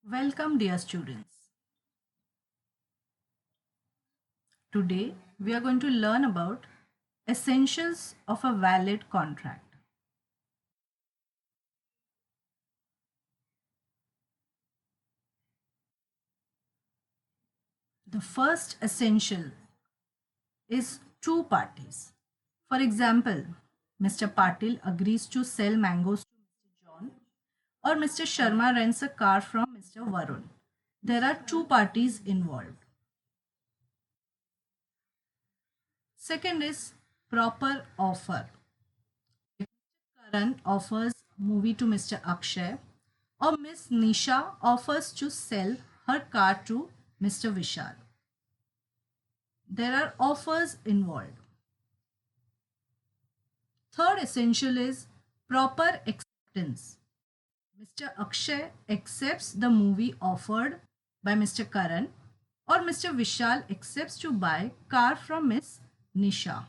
Welcome, dear students. Today we are going to learn about essentials of a valid contract. The first essential is two parties. For example, Mr. Patil agrees to sell mangoes to Mr. John, or Mr. Sharma rents a car from Mr. Varun. There are two parties involved. Second is proper offer. Karan offers movie to Mr. Akshay, or Miss Nisha offers to sell her car to Mr. Vishal. There are offers involved. Third essential is proper acceptance. Mr. Akshay accepts the movie offered by Mr. Karan, or Mr. Vishal accepts to buy car from Miss Nisha.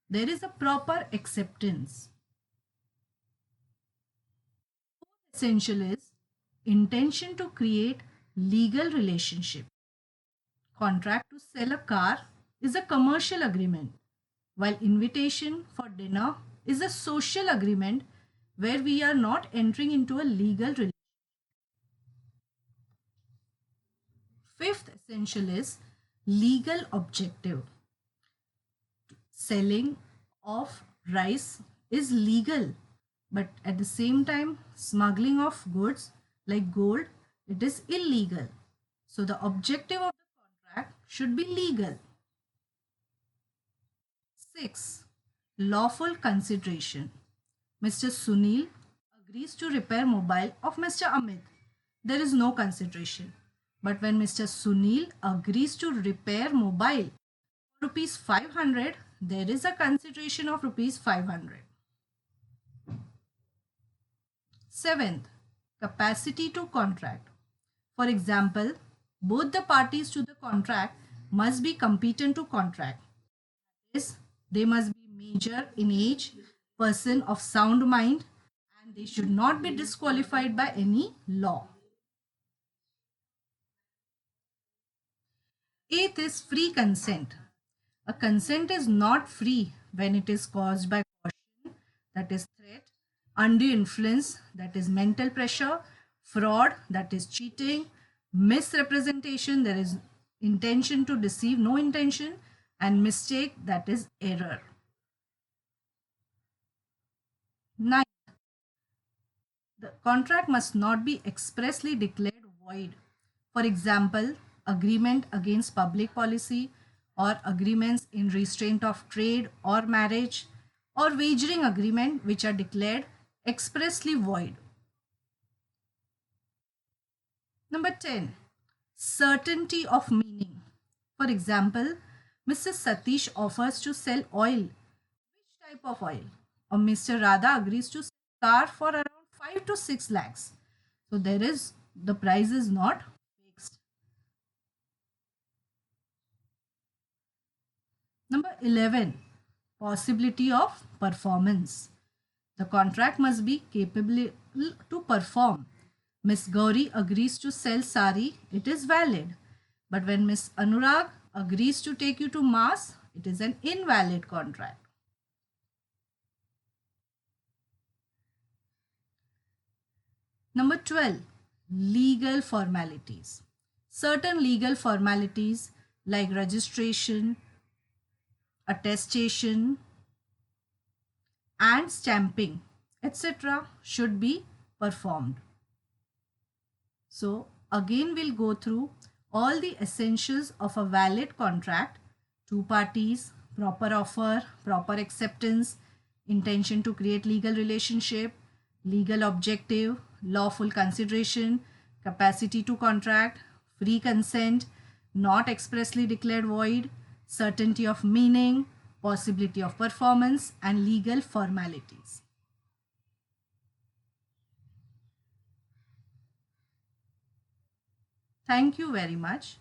There is a proper acceptance. Essential is intention to create legal relationship. Contract to sell a car is a commercial agreement, while invitation for dinner is a social agreement where we are not entering into a legal relationship. Fifth essential is legal objective. Selling of rice is legal, but at the same time smuggling of goods like gold, it is illegal. So the objective of the contract should be legal. 6. Lawful consideration. Mr. Sunil agrees to repair mobile of Mr. Amit. There is no consideration. But when Mr. Sunil agrees to repair mobile for rupees 500, there is a consideration of rupees 500. Seventh, capacity to contract. For example, both the parties to the contract must be competent to contract. Is they must be major in age, person of sound mind, and they should not be disqualified by any law. Eighth is free consent. A consent is not free when it is caused by caution, that is threat, undue influence, that is mental pressure, fraud, that is cheating, misrepresentation, there is intention to deceive, no intention, and mistake, that is error. Ninth, the contract must not be expressly declared void. For example, agreement against public policy, or agreements in restraint of trade or marriage, or wagering agreement which are declared expressly void. Number 10. Certainty of meaning. For example, Mrs. Satish offers to sell oil. Which type of oil? Or Mr. Radha agrees to sell car for around 5 to 6 lakhs. So the price is not fixed. Number 11. Possibility of performance. The contract must be capable to perform. Miss Gauri agrees to sell sari, it is valid. But when Miss Anurag agrees to take you to mass, it is an invalid contract. Number 12. Legal formalities. Certain legal formalities like registration, attestation, and stamping, etc., should be performed. So, again, we'll go through all the essentials of a valid contract: two parties, proper offer, proper acceptance, intention to create legal relationship, legal objective, lawful consideration, capacity to contract, free consent, not expressly declared void, certainty of meaning, possibility of performance, and legal formalities. Thank you very much.